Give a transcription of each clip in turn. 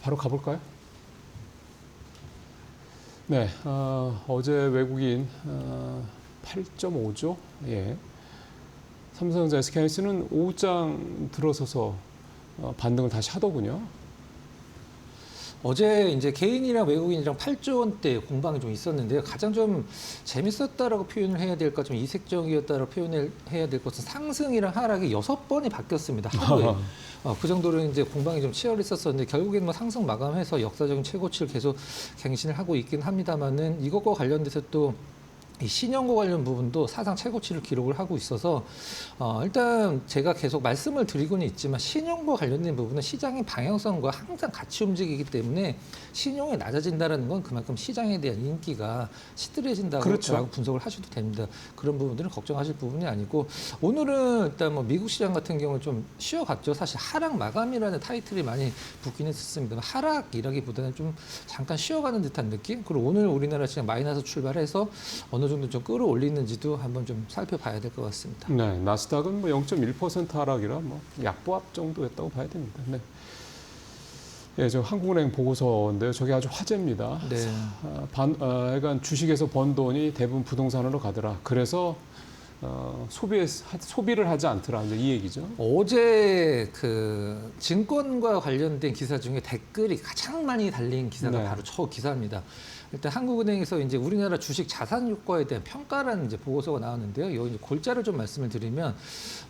바로 가볼까요? 네, 어제 외국인 8.5조, 예. 삼성전자 SK하이닉스는 오후장 들어서서 반등을 다시 하더군요. 어제 이제 개인이랑 외국인이랑 8조 원대 공방이 좀 있었는데요. 가장 좀 재밌었다라고 표현을 해야 될까, 좀 이색적이었다라고 표현을 해야 될 것은 상승이랑 하락이 6번이 바뀌었습니다. 하루에. 그 정도로 이제 공방이 좀 치열했었었는데 결국에는 뭐 상승 마감해서 역사적인 최고치를 계속 갱신을 하고 있긴 합니다만은 이것과 관련돼서 또 이 신용고 관련 부분도 사상 최고치를 기록을 하고 있어서 일단 제가 계속 말씀을 드리고는 있지만 신용과 관련된 부분은 시장의 방향성과 항상 같이 움직이기 때문에 신용이 낮아진다는 건 그만큼 시장에 대한 인기가 시들해진다고 그렇죠. 분석을 하셔도 됩니다. 그런 부분들은 걱정하실 부분이 아니고 오늘은 일단 뭐 미국 시장 같은 경우는 좀 쉬어갔죠. 사실 하락 마감이라는 타이틀이 많이 붙긴 했었습니다. 하락이라기보다는 좀 잠깐 쉬어가는 듯한 느낌. 그리고 오늘 우리나라 시장 마이너스 출발해서 어느 정도 좀 끌어올리는지도 한번 좀 살펴봐야 될 것 같습니다. 네, 나스닥은 뭐 0.1% 하락이라 뭐 약보합 정도였다고 봐야 됩니다. 네. 예, 저 한국은행 보고서인데요. 저게 아주 화제입니다. 네. 약간 주식에서 번 돈이 대부분 부동산으로 가더라. 그래서 소비를 하지 않더라. 이제 이 얘기죠. 어제 그 증권과 관련된 기사 중에 댓글이 가장 많이 달린 기사가 네. 바로 저 기사입니다. 일단 한국은행에서 이제 우리나라 주식 자산 효과에 대한 평가라는 이제 보고서가 나왔는데요. 여기 이제 골자를 좀 말씀을 드리면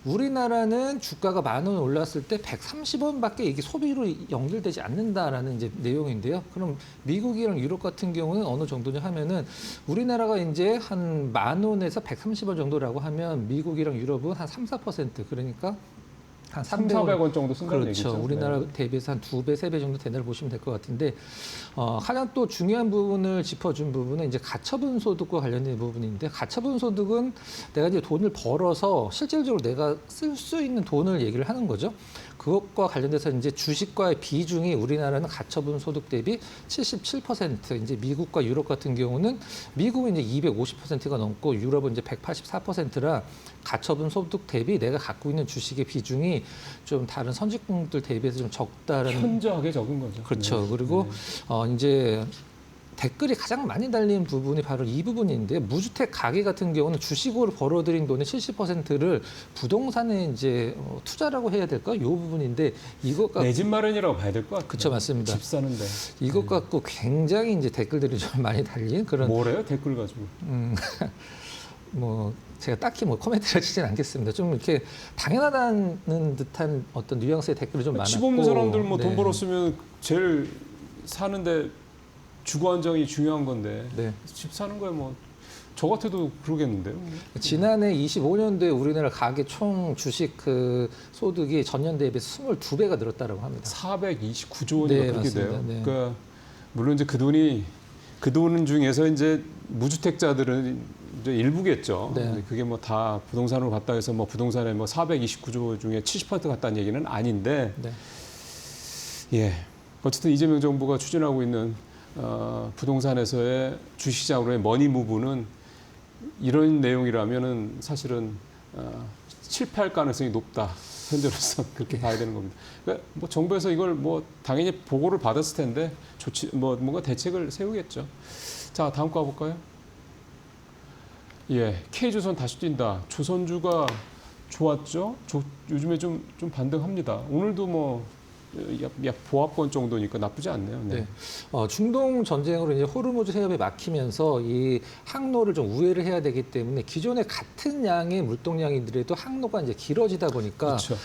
우리나라는 주가가 10,000원 올랐을 때 130원밖에 이게 소비로 연결되지 않는다라는 이제 내용인데요. 그럼 미국이랑 유럽 같은 경우는 어느 정도냐 하면은 우리나라가 이제 한 10,000원에서 130원 정도라고 하면 미국이랑 유럽은 한 3~4% 그러니까 한 300~400원 정도 쓴다는 그렇죠. 얘기죠. 우리나라 네. 대비해서 한 2배, 3배 정도 된다고 보시면 될 것 같은데 가장 또 중요한 부분을 짚어준 부분은 이제 가처분 소득과 관련된 부분인데 가처분 소득은 내가 이제 돈을 벌어서 실질적으로 내가 쓸 수 있는 돈을 얘기를 하는 거죠. 그것과 관련돼서 이제 주식과의 비중이 우리나라는 가처분 소득 대비 77%, 이제 미국과 유럽 같은 경우는 미국은 이제 250%가 넘고 유럽은 이제 184%라 가처분 소득 대비 내가 갖고 있는 주식의 비중이 좀 다른 선진국들 대비해서 좀 적다라는. 현저하게 적은 거죠. 그렇죠. 네. 그리고 이제 댓글이 가장 많이 달린 부분이 바로 이 부분인데 무주택 가게 같은 경우는 주식으로 벌어들인 돈의 70%를 부동산에 이제 투자라고 해야 될까? 이 부분인데 이것 갖고 내 집 마련이라고 봐야 될 것 같아요. 그렇죠, 맞습니다. 집 사는데. 이것 갖고 굉장히 이제 댓글들이 좀 많이 달린 그런 뭐래요? 댓글 가지고. 뭐 제가 딱히 뭐 코멘트를 치진 않겠습니다. 좀 이렇게 당연하다는 듯한 어떤 뉘앙스의 댓글이 좀 많았고 집 없는 사람들 뭐 돈 네. 벌었으면 제일 사는데 주거 안정이 중요한 건데 네. 집 사는 거에 뭐 저 같아도 그러겠는데요. 지난해 25년도에 우리나라 가계 총 주식 그 소득이 전년 대비해서 22배가 늘었다고 합니다. 429조 원이가 네, 그렇게 맞습니다. 돼요. 네. 그러니까 물론 이제 그 돈 중에서 이제 무주택자들은 이제 일부겠죠. 네. 그게 뭐 다 부동산으로 갔다 해서 뭐 부동산에 뭐 429조 중에 70% 갔다는 얘기는 아닌데, 네. 예. 어쨌든 이재명 정부가 추진하고 있는 부동산에서의 주식시장으로의 머니 무브는 이런 내용이라면은 사실은 실패할 가능성이 높다. 현재로서 그렇게 봐야 되는 겁니다. 그러니까 뭐 정부에서 이걸 뭐 당연히 보고를 받았을 텐데 뭔가 대책을 세우겠죠. 자, 다음 거 가볼까요? 예, K조선 다시 뛴다. 조선주가 좋았죠. 요즘에 좀 반등합니다. 오늘도 뭐 약 보합권 정도니까 나쁘지 않네요. 네. 네. 중동 전쟁으로 이제 호르무즈 해협이 막히면서 이 항로를 좀 우회를 해야 되기 때문에 기존에 같은 양의 물동량이더라도 항로가 이제 길어지다 보니까 그렇죠.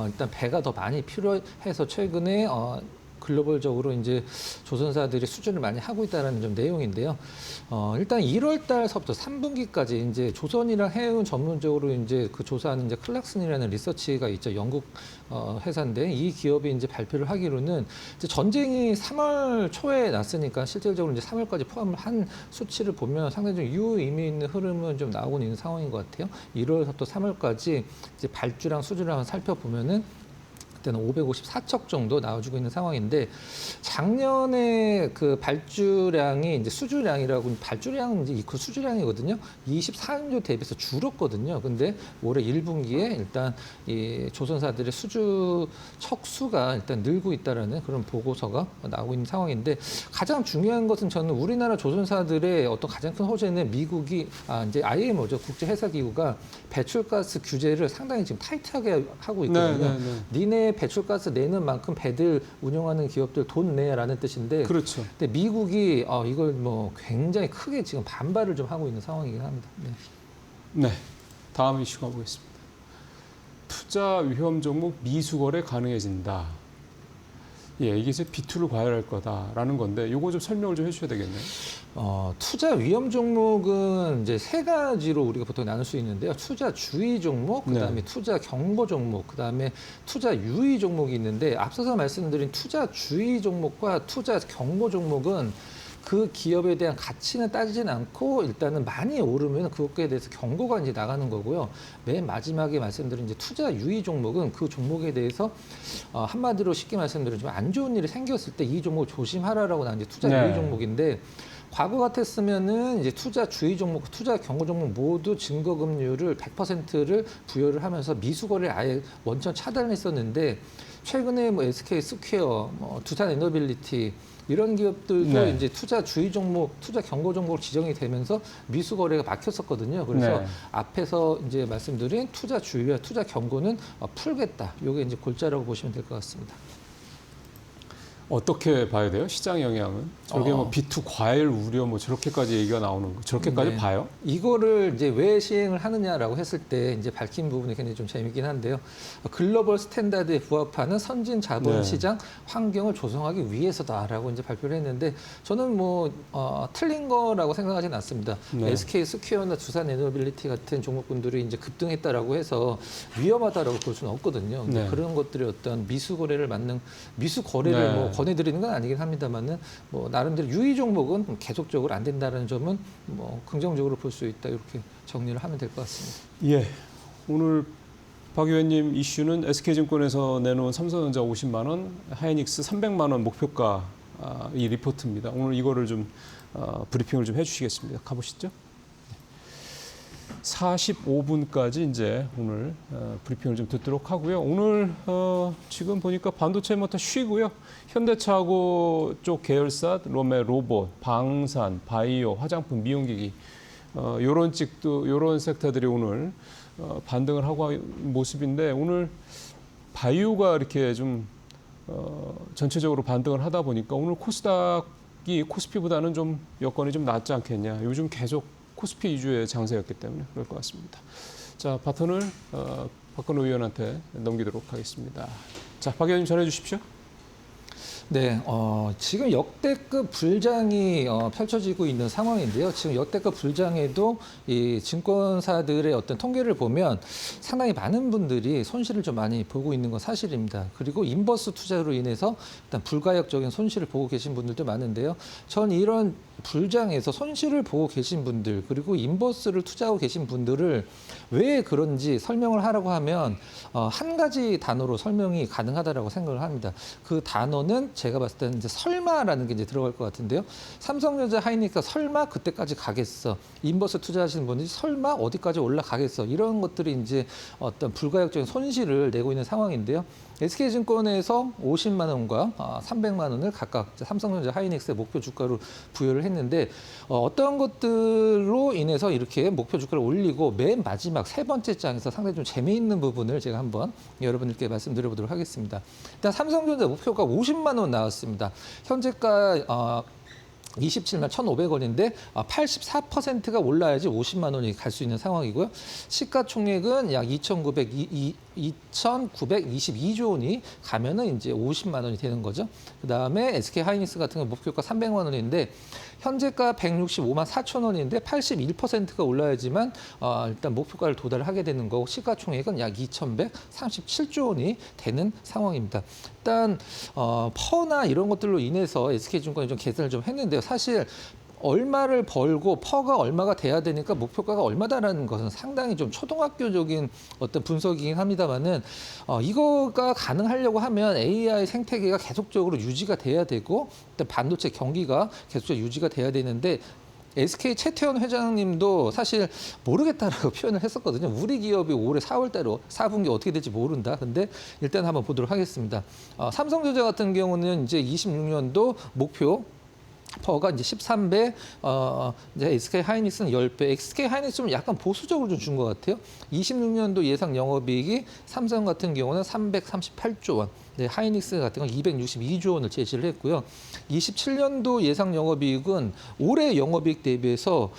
일단 배가 더 많이 필요해서 최근에 글로벌적으로 이제 조선사들이 수준을 많이 하고 있다는 좀 내용인데요. 일단 1월 달서부터 3분기까지 이제 조선이랑 해운 전문적으로 이제 그 조사하는 이제 클락슨이라는 리서치가 있죠. 영국 회사인데 이 기업이 이제 발표를 하기로는 이제 전쟁이 3월 초에 났으니까 실질적으로 이제 3월까지 포함을 한 수치를 보면 상당히 좀 유의미 있는 흐름은 좀 나오고 있는 상황인 것 같아요. 1월부터 3월까지 이제 발주랑 수주랑 살펴보면은 그때는 554척 정도 나와주고 있는 상황인데 작년에 그 발주량이 이제 수주량이라고 발주량은 이제 그 수주량이거든요. 24년도 대비해서 줄었거든요. 근데 올해 1분기에 일단 이 조선사들의 수주 척수가 일단 늘고 있다라는 그런 보고서가 나오고 있는 상황인데 가장 중요한 것은 저는 우리나라 조선사들의 어떤 가장 큰 호재는 미국이 이제 IMO죠. 국제해사기구가 배출가스 규제를 상당히 지금 타이트하게 하고 있거든요. 니네 배출가스 내는 만큼 배들 운영하는 기업들 돈 내라는 뜻인데. 그렇죠. 근데 미국이 이걸 뭐 굉장히 크게 지금 반발을 좀 하고 있는 상황이긴 합니다. 네. 다음 이슈 가보겠습니다. 투자 위험 종목 미수거래 가능해진다. 예, 이게 이제 비투를 과열할 거다라는 건데 이거 좀 설명을 좀 해주셔야 되겠네요. 투자 위험 종목은 이제 세 가지로 우리가 보통 나눌 수 있는데요. 투자 주의 종목, 그다음에 투자 경고 종목, 그다음에 투자 유의 종목이 있는데 앞서서 말씀드린 투자 주의 종목과 투자 경고 종목은 그 기업에 대한 가치는 따지진 않고 일단은 많이 오르면 그것에 대해서 경고가 이제 나가는 거고요. 맨 마지막에 말씀드린 이제 투자 유의 종목은 그 종목에 대해서 한마디로 쉽게 말씀드리면 안 좋은 일이 생겼을 때 이 종목 조심하라라고 나온 이제 투자 유의 종목인데 과거 같았으면은 이제 투자 주의 종목, 투자 경고 종목 모두 증거금융을 100%를 부여를 하면서 미수거래를 아예 원천 차단했었는데 최근에 뭐 SK 스퀘어, 두산 에너빌리티 이런 기업들도 이제 투자 주의 종목, 투자 경고 종목으로 지정이 되면서 미수 거래가 막혔었거든요. 그래서 앞에서 이제 말씀드린 투자 주의와 투자 경고는 풀겠다. 이게 이제 골자라고 보시면 될 것 같습니다. 어떻게 봐야 돼요? 시장 영향은? 저게 뭐 비투 과열 우려 뭐 저렇게까지 얘기가 나오는 거, 저렇게까지 봐요? 이거를 이제 왜 시행을 하느냐라고 했을 때 이제 밝힌 부분이 굉장히 좀 재미있긴 한데요. 글로벌 스탠다드에 부합하는 선진 자본 시장 환경을 조성하기 위해서다라고 이제 발표를 했는데 저는 뭐 틀린 거라고 생각하지는 않습니다. SK 스퀘어나 두산 에너빌리티 같은 종목군들이 이제 급등했다라고 해서 위험하다라고 볼 수는 없거든요. 근데 그런 것들이 어떤 미수 거래를 막는 미수 거래를 뭐 권해드리는 건 아니긴 합니다만은 뭐 나름대로 유의 종목은 계속적으로 안 된다는 점은 뭐 긍정적으로 볼 수 있다 이렇게 정리를 하면 될 것 같습니다. 예, 오늘 박 의원님 이슈는 SK증권에서 내놓은 삼성전자 50만 원, 하이닉스 300만 원 목표가 이 리포트입니다. 오늘 이거를 좀 브리핑을 좀 해주시겠습니다. 가보시죠. 45분까지 이제 오늘 브리핑을 좀 듣도록 하고요. 오늘 지금 보니까 반도체 뭐 다 쉬고요. 현대차하고 쪽 계열사, 그다음에 로봇, 방산, 바이오, 화장품, 미용기기 요런 섹터들이 오늘 반등을 하고 있는 모습인데 오늘 바이오가 이렇게 좀 전체적으로 반등을 하다 보니까 오늘 코스닥이 코스피보다는 좀 여건이 좀 낫지 않겠냐. 요즘 계속 코스피 위주의 장세였기 때문에 그럴 것 같습니다. 자, 바톤을 박근호 의원한테 넘기도록 하겠습니다. 자, 박 의원님 전해 주십시오. 네, 지금 역대급 불장이 펼쳐지고 있는 상황인데요. 지금 역대급 불장에도 이 증권사들의 어떤 통계를 보면 상당히 많은 분들이 손실을 좀 많이 보고 있는 건 사실입니다. 그리고 인버스 투자로 인해서 일단 불가역적인 손실을 보고 계신 분들도 많은데요. 전 이런 불장에서 손실을 보고 계신 분들 그리고 인버스를 투자하고 계신 분들을 왜 그런지 설명을 하라고 하면 한 가지 단어로 설명이 가능하다라고 생각을 합니다. 그 단어는 제가 봤을 때는 이제 설마라는 게 이제 들어갈 것 같은데요. 삼성전자 하이닉스가 설마 그때까지 가겠어. 인버스 투자하시는 분들이 설마 어디까지 올라가겠어. 이런 것들이 이제 어떤 불가역적인 손실을 내고 있는 상황인데요. SK증권에서 50만 원과 300만 원을 각각 삼성전자 하이닉스의 목표 주가로 부여를 했는데 어떤 것들로 인해서 이렇게 목표 주가를 올리고 맨 마지막 세 번째 장에서 상당히 좀 재미있는 부분을 제가 한번 여러분들께 말씀드려보도록 하겠습니다. 일단 삼성전자 목표가 50만 원 나왔습니다. 현재가 27만 1,500원인데 84%가 올라야지 50만 원이 갈 수 있는 상황이고요. 시가총액은 약 2,922조 원이 가면은 이제 50만 원이 되는 거죠. 그다음에 SK 하이닉스 같은 경우 목표가 300만 원인데 현재가 165만 4천 원인데 81%가 올라야지만 일단 목표가를 도달하게 되는 거고 시가총액은 약 2,137조 원이 되는 상황입니다. 일단 퍼나 이런 것들로 인해서 SK증권이 좀 개선을 좀 했는데요. 사실 얼마를 벌고 퍼가 얼마가 돼야 되니까 목표가가 얼마다라는 것은 상당히 좀 초등학교적인 어떤 분석이긴 합니다만은 이거가 가능하려고 하면 AI 생태계가 계속적으로 유지가 돼야 되고 일단 반도체 경기가 계속적으로 유지가 돼야 되는데 SK 최태원 회장님도 사실 모르겠다라고 표현을 했었거든요. 우리 기업이 올해 4월달에 4분기 어떻게 될지 모른다. 근데 일단 한번 보도록 하겠습니다. 삼성전자 같은 경우는 이제 26년도 목표 퍼가 이제 13배, 이제 SK 하이닉스는 10배. SK 하이닉스는 약간 보수적으로 좀 준 것 같아요. 26년도 예상 영업이익이 삼성 같은 경우는 338조 원, 네, 하이닉스 같은 건 262조 원을 제시를 했고요. 27년도 예상 영업이익은 올해 영업이익 대비해서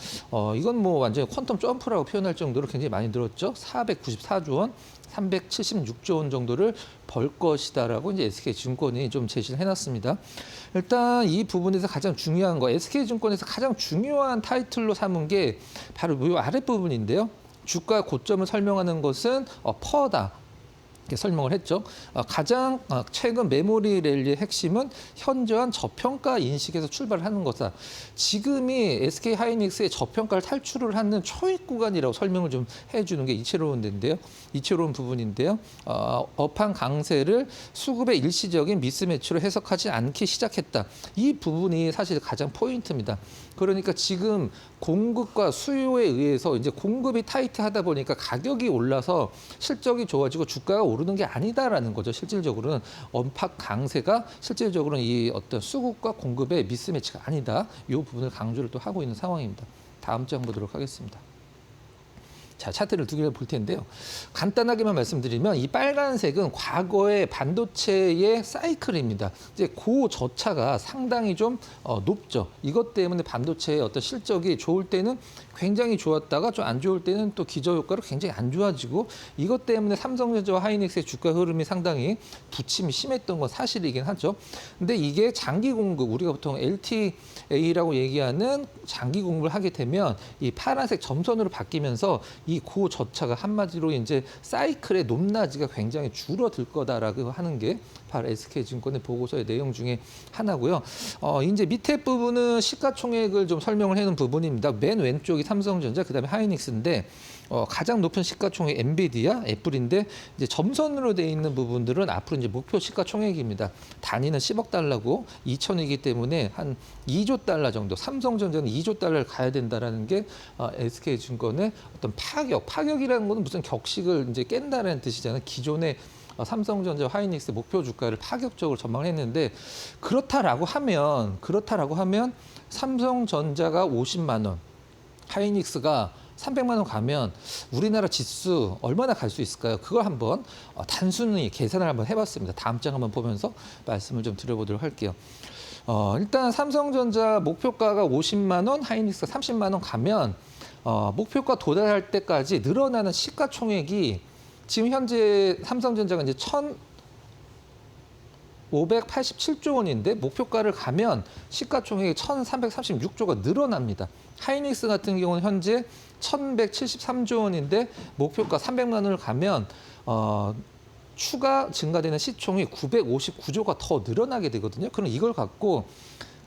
이건 뭐 완전히 퀀텀 점프라고 표현할 정도로 굉장히 많이 늘었죠. 494조 원. 376조 원 정도를 벌 것이다라고 이제 SK증권이 좀 제시를 해놨습니다. 일단 이 부분에서 가장 중요한 거, SK증권에서 가장 중요한 타이틀로 삼은 게 바로 이 아랫부분인데요. 주가 고점을 설명하는 것은 퍼다. 이렇게 설명을 했죠. 가장 최근 메모리 랠리의 핵심은 현저한 저평가 인식에서 출발을 하는 것이다. 지금이 SK 하이닉스의 저평가를 탈출을 하는 초입 구간이라고 설명을 좀 해주는 게 이채로운 부분인데요. 업황 강세를 수급의 일시적인 미스매치로 해석하지 않기 시작했다. 이 부분이 사실 가장 포인트입니다. 그러니까 지금 공급과 수요에 의해서 이제 공급이 타이트하다 보니까 가격이 올라서 실적이 좋아지고 주가가 오르는 게 아니다라는 거죠. 실질적으로는 언팍 강세가 실질적으로는 이 어떤 수급과 공급의 미스매치가 아니다. 이 부분을 강조를 또 하고 있는 상황입니다. 다음 장 보도록 하겠습니다. 자, 차트를 두 개를 볼 텐데요. 간단하게만 말씀드리면 이 빨간색은 과거의 반도체의 사이클입니다. 이제 고저차가 상당히 좀 높죠. 이것 때문에 반도체의 어떤 실적이 좋을 때는 굉장히 좋았다가 좀 안 좋을 때는 또 기저효과로 굉장히 안 좋아지고 이것 때문에 삼성전자와 하이닉스의 주가 흐름이 상당히 부침이 심했던 건 사실이긴 하죠. 근데 이게 장기 공급, 우리가 보통 LTA라고 얘기하는 장기 공급을 하게 되면 이 파란색 점선으로 바뀌면서 이 고저차가 한마디로 이제 사이클의 높낮이가 굉장히 줄어들 거다라고 하는 게 바로 SK증권의 보고서의 내용 중에 하나고요. 이제 밑에 부분은 시가총액을 좀 설명을 해놓은 부분입니다. 맨 왼쪽이 삼성전자, 그다음에 하이닉스인데 가장 높은 시가총액 엔비디아, 애플인데 이제 점선으로 되어 있는 부분들은 앞으로 이제 목표 시가총액입니다. 단위는 10억 달러고 2천이기 때문에 한 2조 달러 정도, 삼성전자는 2조 달러를 가야 된다라는 게 SK증권의 어떤 파격이라는 것은 무슨 격식을 이제 깬다는 뜻이잖아요. 기존의 삼성전자, 하이닉스 목표 주가를 파격적으로 전망을 했는데 그렇다라고 하면 삼성전자가 50만 원, 하이닉스가 300만 원 가면 우리나라 지수 얼마나 갈 수 있을까요? 그걸 한번 단순히 계산을 한번 해봤습니다. 다음 장 한번 보면서 말씀을 좀 드려보도록 할게요. 일단 삼성전자 목표가가 50만 원, 하이닉스가 30만 원 가면 목표가 도달할 때까지 늘어나는 시가총액이 지금 현재 삼성전자가 이제 1,587조 원인데 목표가를 가면 시가총액이 1,336조가 늘어납니다. 하이닉스 같은 경우는 현재 1,173조 원인데 목표가 300만 원을 가면 추가 증가되는 시총이 959조가 더 늘어나게 되거든요. 그럼 이걸 갖고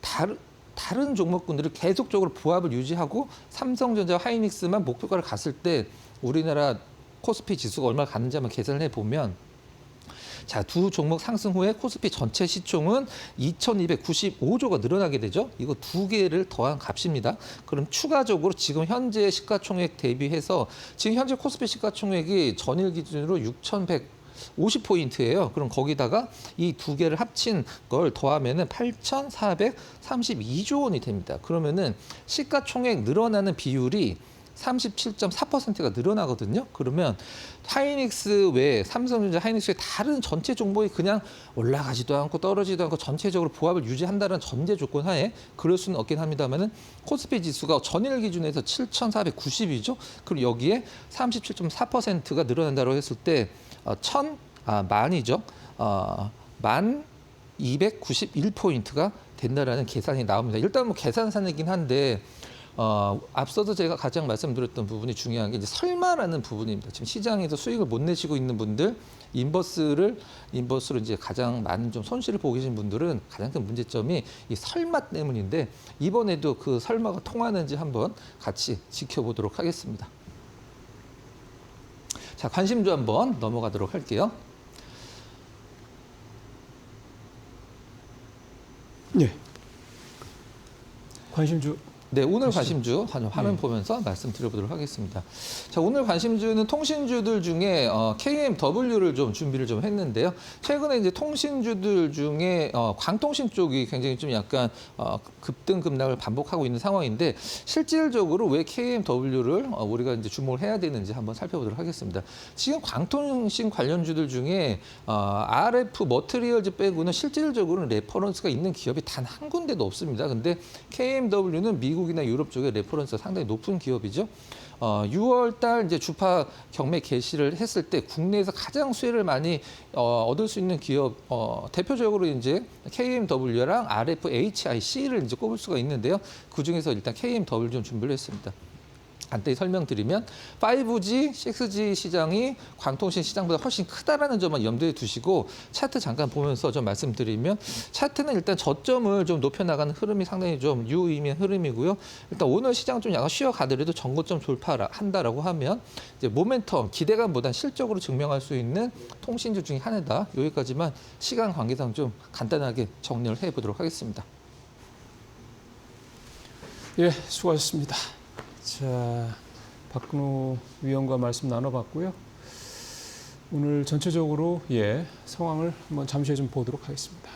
다른 종목군들을 계속적으로 부합을 유지하고 삼성전자, 하이닉스만 목표가를 갔을 때 우리나라 코스피 지수가 얼마나 갔는지 한번 계산을 해보면 자, 두 종목 상승 후에 코스피 전체 시총은 2,295조가 늘어나게 되죠. 이거 두 개를 더한 값입니다. 그럼 추가적으로 지금 현재 시가총액 대비해서 지금 현재 코스피 시가총액이 전일 기준으로 6,150포인트예요. 그럼 거기다가 이 두 개를 합친 걸 더하면은 8,432조 원이 됩니다. 그러면은 시가총액 늘어나는 비율이 37.4%가 늘어나거든요. 그러면 하이닉스 외에 삼성전자, 하이닉스 외 다른 전체 종목이 그냥 올라가지도 않고 떨어지도 않고 전체적으로 부합을 유지한다는 전제 조건 하에 그럴 수는 없긴 합니다만은 코스피 지수가 전일 기준에서 7,490이죠. 그리고 여기에 37.4%가 늘어난다고 했을 때 만이죠. 1,291포인트가 된다라는 계산이 나옵니다. 일단 뭐 계산산이긴 한데 앞서서 제가 가장 말씀드렸던 부분이 중요한 게 이제 설마라는 부분입니다. 지금 시장에서 수익을 못 내시고 있는 분들, 인버스로 이제 가장 많은 좀 손실을 보고 계신 분들은 가장 큰 문제점이 이 설마 때문인데 이번에도 그 설마가 통하는지 한번 같이 지켜보도록 하겠습니다. 자, 관심주 한번 넘어가도록 할게요. 예. 관심주. 네, 오늘 관심주 화면 보면서 말씀드려보도록 하겠습니다. 자, 오늘 관심주는 통신주들 중에 KMW를 좀 준비를 좀 했는데요. 최근에 이제 통신주들 중에 광통신 쪽이 굉장히 좀 약간 급등 급락을 반복하고 있는 상황인데 실질적으로 왜 KMW를 우리가 이제 주목을 해야 되는지 한번 살펴보도록 하겠습니다. 지금 광통신 관련주들 중에 RF 머티리얼즈 빼고는 실질적으로는 레퍼런스가 있는 기업이 단 한 군데도 없습니다. 근데 KMW는 미국이나 유럽 쪽에 레퍼런스가 상당히 높은 기업이죠. 6월 달 이제 주파 경매 개시를 했을 때 국내에서 가장 수혜를 많이 얻을 수 있는 기업 대표적으로 이제 KMW랑 RFHIC를 이제 꼽을 수가 있는데요. 그 중에서 일단 KMW 좀 준비를 했습니다. 간단히 설명드리면 5G, 6G 시장이 광통신 시장보다 훨씬 크다라는 점만 염두에 두시고 차트 잠깐 보면서 좀 말씀드리면 차트는 일단 저점을 좀 높여나가는 흐름이 상당히 좀 유의미한 흐름이고요. 일단 오늘 시장 좀 약간 쉬어가더라도 전고점 돌파한다라고 하면 이제 모멘텀, 기대감보단 실적으로 증명할 수 있는 통신주 중에 하나다. 여기까지만 시간 관계상 좀 간단하게 정리를 해보도록 하겠습니다. 예, 수고하셨습니다. 자, 박근호 위원과 말씀 나눠봤고요. 오늘 전체적으로 상황을 한번 잠시 좀 보도록 하겠습니다.